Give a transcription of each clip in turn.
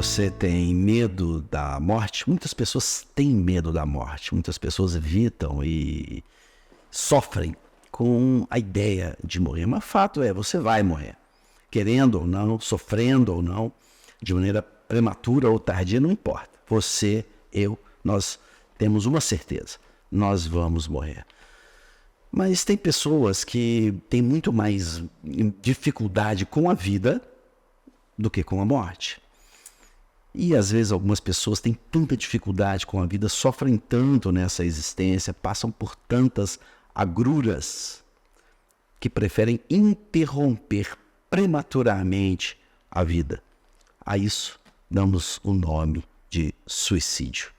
você tem medo da morte, muitas pessoas têm medo da morte, muitas pessoas evitam e sofrem com a ideia de morrer. Mas o fato é, você vai morrer, querendo ou não, sofrendo ou não, de maneira prematura ou tardia, não importa. Você, eu, nós temos uma certeza, nós vamos morrer. Mas tem pessoas que têm muito mais dificuldade com a vida do que com a morte. E às vezes algumas pessoas têm tanta dificuldade com a vida, sofrem tanto nessa existência, passam por tantas agruras, que preferem interromper prematuramente a vida. A isso damos o nome de suicídio.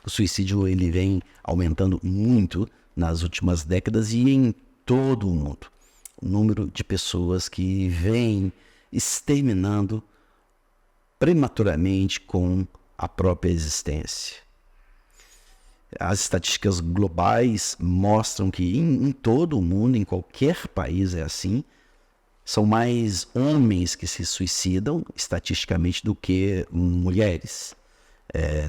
O suicídio ele vem aumentando muito nas últimas décadas e em todo o mundo. O número de pessoas que vem exterminando prematuramente com a própria existência. As estatísticas globais mostram que em todo o mundo, em qualquer país é assim, são mais homens que se suicidam estatisticamente do que mulheres.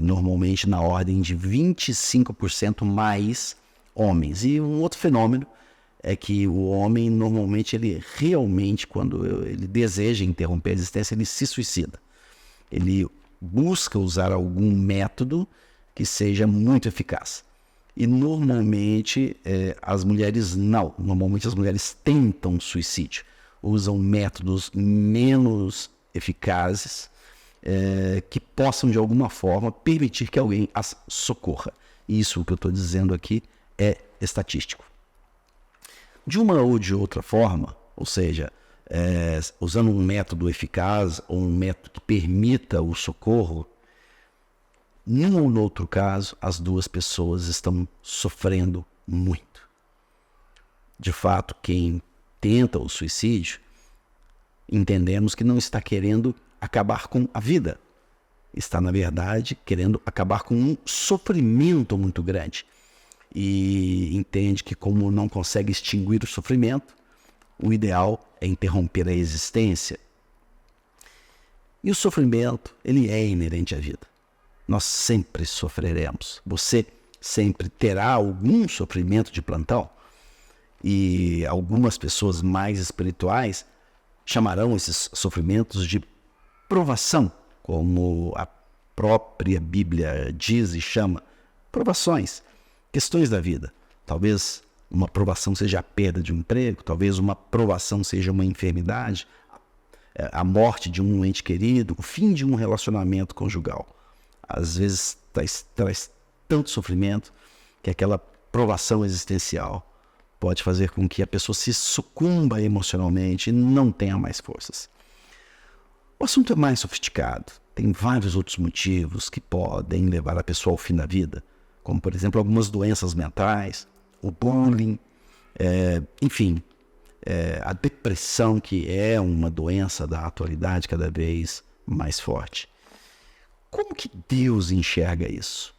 Normalmente na ordem de 25% mais homens. E um outro fenômeno é que o homem normalmente, ele realmente, quando ele deseja interromper a existência, ele se suicida. Ele busca usar algum método que seja muito eficaz. E normalmente as mulheres não. Normalmente as mulheres tentam suicídio. Usam métodos menos eficazes que possam de alguma forma permitir que alguém as socorra. Isso que eu estou dizendo aqui é estatístico. De uma ou de outra forma, ou seja, usando um método eficaz ou um método que permita o socorro, num ou no outro caso, as duas pessoas estão sofrendo muito. De fato, quem tenta o suicídio, entendemos que não está querendo acabar com a vida. Está, na verdade, querendo acabar com um sofrimento muito grande. E entende que, como não consegue extinguir o sofrimento, o ideal é interromper a existência. E o sofrimento, ele é inerente à vida. Nós sempre sofreremos. Você sempre terá algum sofrimento de plantão. E algumas pessoas mais espirituais chamarão esses sofrimentos de provação, como a própria Bíblia diz e chama, provações, questões da vida. Talvez uma provação seja a perda de um emprego, talvez uma provação seja uma enfermidade, a morte de um ente querido, o fim de um relacionamento conjugal. Às vezes traz tanto sofrimento que aquela provação existencial pode fazer com que a pessoa se sucumba emocionalmente e não tenha mais forças. O assunto é mais sofisticado. Tem vários outros motivos que podem levar a pessoa ao fim da vida, como, por exemplo, algumas doenças mentais, o bullying, a depressão, que é uma doença da atualidade cada vez mais forte. Como que Deus enxerga isso?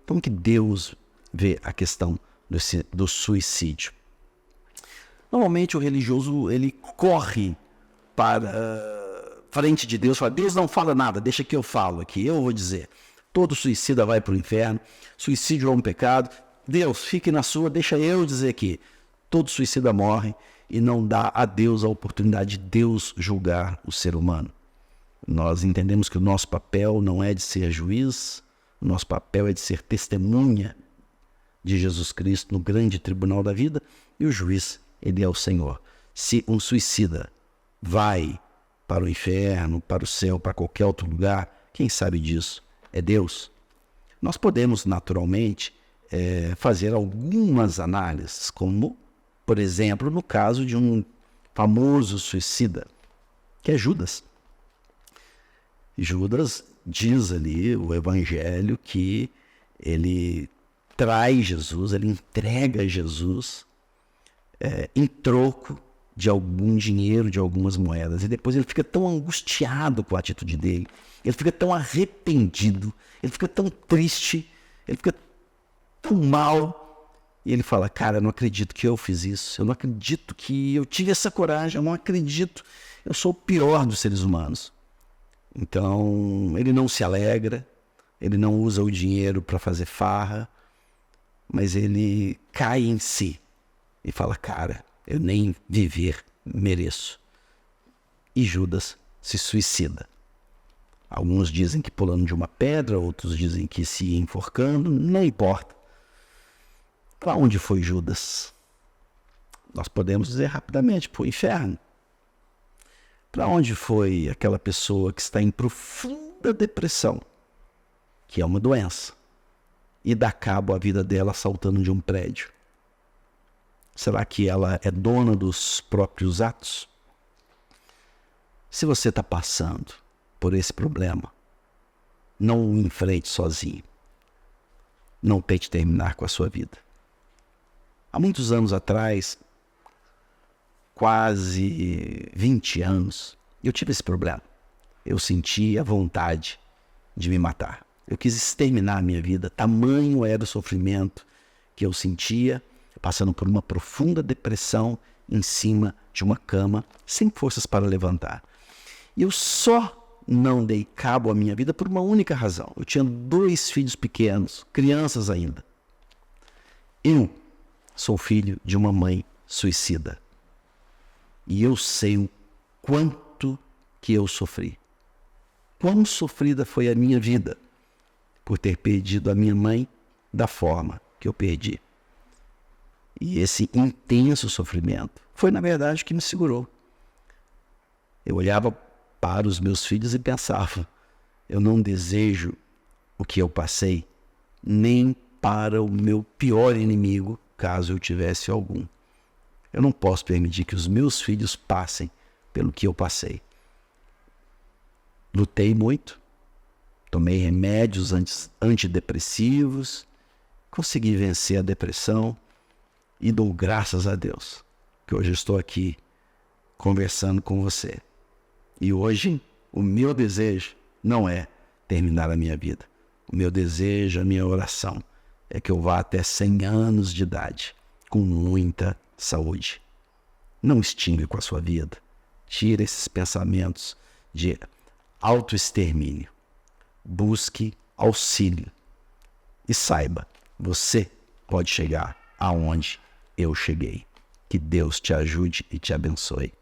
Como que Deus vê a questão do suicídio? Normalmente o religioso ele corre para frente de Deus, fala: Deus não fala nada, deixa que eu falo aqui, eu vou dizer. Todo suicida vai para o inferno, suicídio é um pecado, Deus, fique na sua, deixa eu dizer aqui. Todo suicida morre e não dá a Deus a oportunidade de Deus julgar o ser humano. Nós entendemos que o nosso papel não é de ser juiz, o nosso papel é de ser testemunha de Jesus Cristo no grande tribunal da vida, e o juiz, ele é o Senhor. Se um suicida vai para o inferno, para o céu, para qualquer outro lugar, quem sabe disso? É Deus. Nós podemos, naturalmente, fazer algumas análises, como, por exemplo, no caso de um famoso suicida, que é Judas. Judas diz ali, o Evangelho, que ele traz Jesus, ele entrega Jesus em troco de algum dinheiro, de algumas moedas. E depois ele fica tão angustiado com a atitude dele, ele fica tão arrependido, ele fica tão triste, ele fica tão mal. E ele fala: cara, eu não acredito que eu fiz isso, eu não acredito que eu tive essa coragem, eu não acredito, eu sou o pior dos seres humanos. Então, ele não se alegra, ele não usa o dinheiro para fazer farra, mas ele cai em si e fala, cara, eu nem viver mereço. E Judas se suicida. Alguns dizem que pulando de uma pedra, outros dizem que se enforcando, não importa. Para onde foi Judas? Nós podemos dizer rapidamente, para o inferno. Para onde foi aquela pessoa que está em profunda depressão, que é uma doença, e dá cabo à vida dela saltando de um prédio? Será que ela é dona dos próprios atos? Se você está passando por esse problema, não o enfrente sozinho. Não tente terminar com a sua vida. Há muitos anos atrás, quase 20 anos, eu tive esse problema. Eu senti a vontade de me matar. Eu quis exterminar a minha vida. Tamanho era o sofrimento que eu sentia, passando por uma profunda depressão em cima de uma cama, sem forças para levantar. E eu só não dei cabo à minha vida por uma única razão. Eu tinha 2 filhos pequenos, crianças ainda. Eu sou filho de uma mãe suicida. E eu sei o quanto que eu sofri. Quão sofrida foi a minha vida por ter perdido a minha mãe da forma que eu perdi. E esse intenso sofrimento foi, na verdade, o que me segurou. Eu olhava para os meus filhos e pensava, eu não desejo o que eu passei, nem para o meu pior inimigo, caso eu tivesse algum. Eu não posso permitir que os meus filhos passem pelo que eu passei. Lutei muito, tomei remédios antidepressivos, consegui vencer a depressão e dou graças a Deus que hoje estou aqui conversando com você. E hoje o meu desejo não é terminar a minha vida. O meu desejo, a minha oração é que eu vá até 100 anos de idade com muita saúde. Não extingue com a sua vida. Tira esses pensamentos de autoextermínio. Busque auxílio. E saiba, você pode chegar aonde eu cheguei. Que Deus te ajude e te abençoe.